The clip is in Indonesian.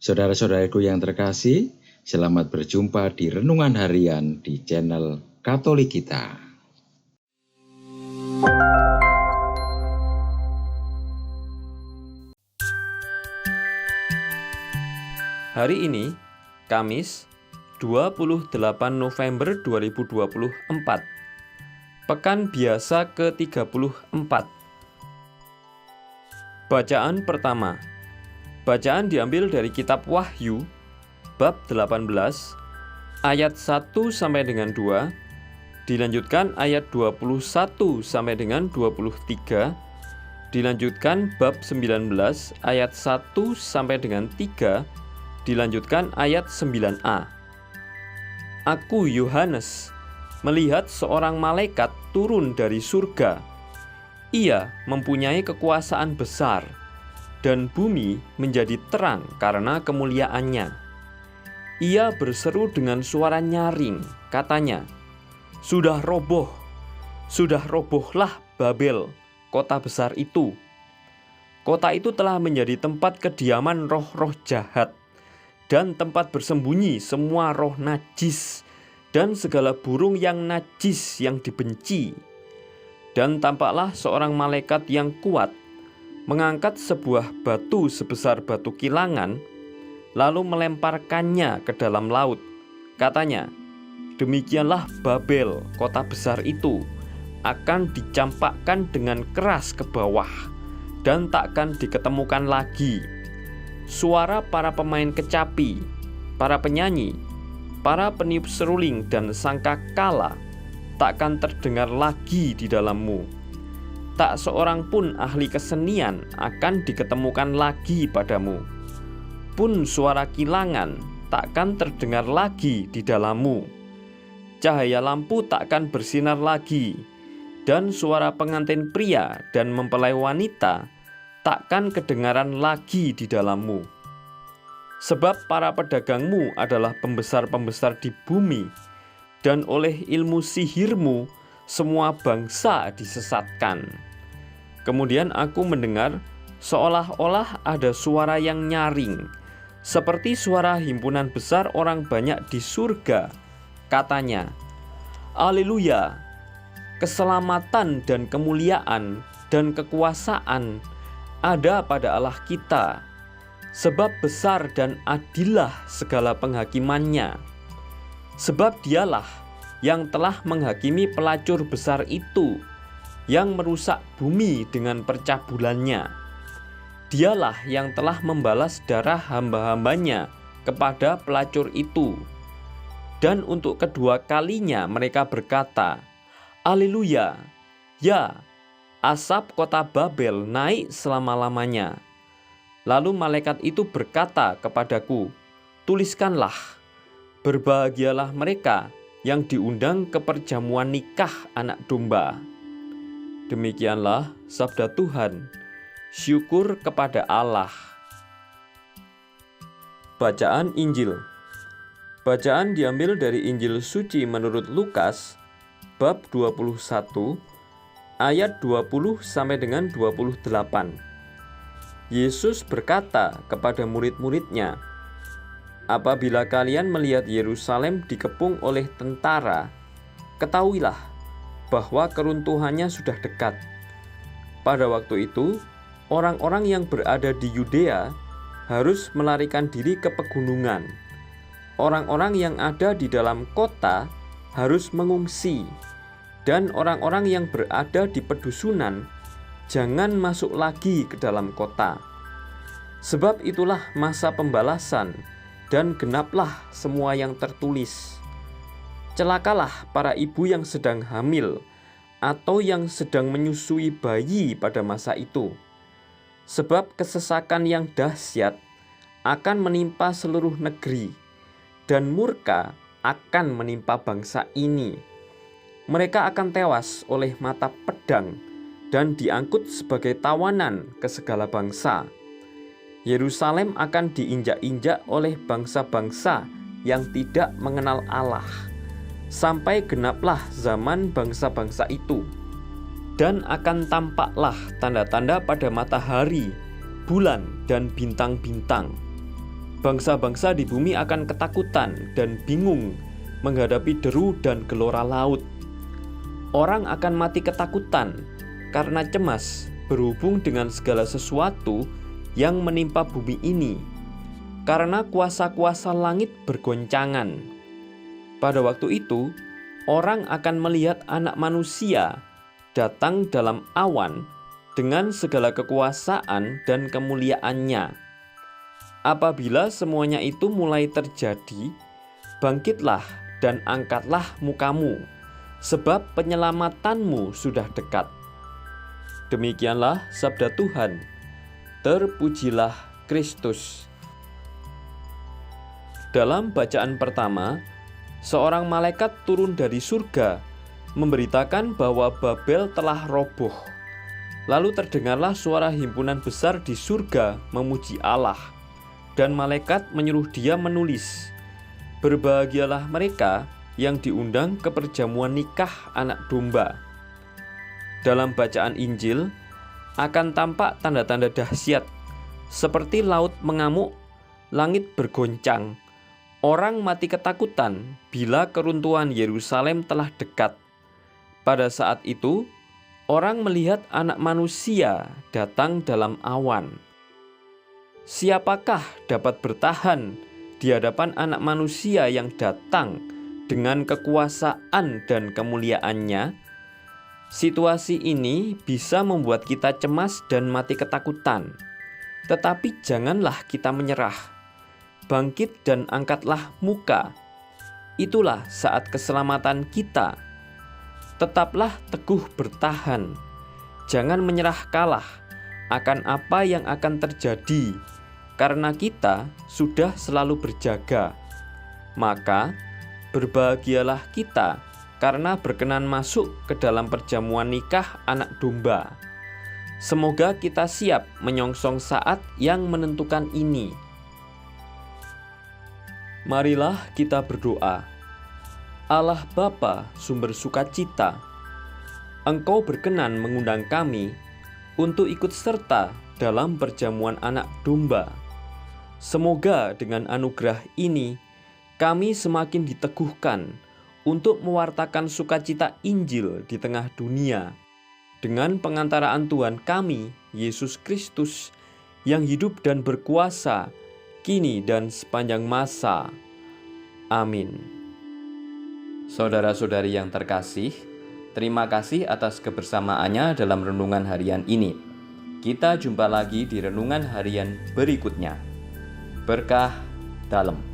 Saudara-saudaraku yang terkasih, selamat berjumpa di Renungan Harian di channel Katolik kita. Hari ini, Kamis, 28 November 2024, Pekan Biasa ke-34. Bacaan pertama. Bacaan diambil dari kitab Wahyu, bab 18, ayat 1 sampai dengan 2, dilanjutkan ayat 21 sampai dengan 23, dilanjutkan bab 19 ayat 1 sampai dengan 3, dilanjutkan ayat 9a. Aku, Yohanes, melihat seorang malaikat turun dari surga. Ia mempunyai kekuasaan besar, dan bumi menjadi terang karena kemuliaannya. Ia berseru dengan suara nyaring, katanya, sudah robohlah Babel, kota besar itu. Kota itu telah menjadi tempat kediaman roh-roh jahat, dan tempat bersembunyi semua roh najis, dan segala burung yang najis yang dibenci. Dan tampaklah seorang malaikat yang kuat mengangkat sebuah batu sebesar batu kilangan, lalu melemparkannya ke dalam laut. Katanya, demikianlah Babel, kota besar itu, akan dicampakkan dengan keras ke bawah, dan takkan diketemukan lagi. Suara para pemain kecapi, para penyanyi, para peniup seruling dan sangkakala takkan terdengar lagi di dalammu. Tak seorang pun ahli kesenian akan diketemukan lagi padamu. Pun suara kilangan takkan terdengar lagi di dalammu. Cahaya lampu takkan bersinar lagi, dan suara pengantin pria dan mempelai wanita takkan kedengaran lagi di dalammu. Sebab para pedagangmu adalah pembesar-pembesar di bumi, dan oleh ilmu sihirmu semua bangsa disesatkan. Kemudian aku mendengar seolah-olah ada suara yang nyaring, seperti suara himpunan besar orang banyak di surga. Katanya, Haleluya! Keselamatan dan kemuliaan dan kekuasaan ada pada Allah kita, sebab besar dan adillah segala penghakimannya. Sebab dialah yang telah menghakimi pelacur besar itu, yang merusak bumi dengan percabulannya. Dialah yang telah membalas darah hamba-hambanya kepada pelacur itu. Dan untuk kedua kalinya mereka berkata, Haleluya! Ya, asap kota Babel naik selama-lamanya. Lalu malaikat itu berkata kepadaku, tuliskanlah, berbahagialah mereka yang diundang ke perjamuan nikah anak domba. Demikianlah sabda Tuhan. Syukur kepada Allah. Bacaan Injil. Bacaan diambil dari Injil suci menurut Lukas, bab 21, ayat 20 sampai dengan 28. Yesus berkata kepada murid-muridnya, apabila kalian melihat Yerusalem dikepung oleh tentara, ketahuilah bahwa keruntuhannya sudah dekat. Pada waktu itu, orang-orang yang berada di Yudea harus melarikan diri ke pegunungan. Orang-orang yang ada di dalam kota harus mengungsi, dan orang-orang yang berada di pedusunan jangan masuk lagi ke dalam kota. Sebab itulah masa pembalasan, dan genaplah semua yang tertulis. Celakalah para ibu yang sedang hamil, atau yang sedang menyusui bayi pada masa itu. Sebab kesesakan yang dahsyat akan menimpa seluruh negeri, dan murka akan menimpa bangsa ini. Mereka akan tewas oleh mata pedang, dan diangkut sebagai tawanan ke segala bangsa. Yerusalem akan diinjak-injak oleh bangsa-bangsa yang tidak mengenal Allah, sampai genaplah zaman bangsa-bangsa itu. Dan akan tampaklah tanda-tanda pada matahari, bulan, dan bintang-bintang. Bangsa-bangsa di bumi akan ketakutan dan bingung menghadapi deru dan gelora laut. Orang akan mati ketakutan karena cemas berhubung dengan segala sesuatu yang menimpa bumi ini, karena kuasa-kuasa langit bergoncangan. Pada waktu itu, orang akan melihat Anak Manusia datang dalam awan dengan segala kekuasaan dan kemuliaannya. Apabila semuanya itu mulai terjadi, bangkitlah dan angkatlah mukamu, sebab penyelamatanmu sudah dekat. Demikianlah sabda Tuhan. Terpujilah Kristus. Dalam bacaan pertama, seorang malaikat turun dari surga memberitakan bahwa Babel telah roboh. Lalu terdengarlah suara himpunan besar di surga memuji Allah. Dan malaikat menyuruh dia menulis, "Berbahagialah mereka yang diundang ke perjamuan nikah Anak Domba." Dalam bacaan Injil akan tampak tanda-tanda dahsyat seperti laut mengamuk, langit bergoncang, orang mati ketakutan bila keruntuhan Yerusalem telah dekat. Pada saat itu, orang melihat Anak Manusia datang dalam awan. Siapakah dapat bertahan di hadapan Anak Manusia yang datang dengan kekuasaan dan kemuliaannya? Situasi ini bisa membuat kita cemas dan mati ketakutan. Tetapi janganlah kita menyerah. Bangkit dan angkatlah muka. Itulah saat keselamatan kita. Tetaplah teguh bertahan. Jangan menyerah kalah akan apa yang akan terjadi, karena kita sudah selalu berjaga. Maka berbahagialah kita karena berkenan masuk ke dalam perjamuan nikah Anak Domba. Semoga kita siap menyongsong saat yang menentukan ini. Marilah kita berdoa. Allah Bapa, sumber sukacita, Engkau berkenan mengundang kami untuk ikut serta dalam perjamuan Anak Domba. Semoga dengan anugerah ini kami semakin diteguhkan untuk mewartakan sukacita Injil di tengah dunia dengan pengantaraan Tuhan kami, Yesus Kristus, yang hidup dan berkuasa kini dan sepanjang masa. Amin. Saudara-saudari yang terkasih, terima kasih atas kebersamaannya dalam renungan harian ini. Kita jumpa lagi di renungan harian berikutnya. Berkah dalam.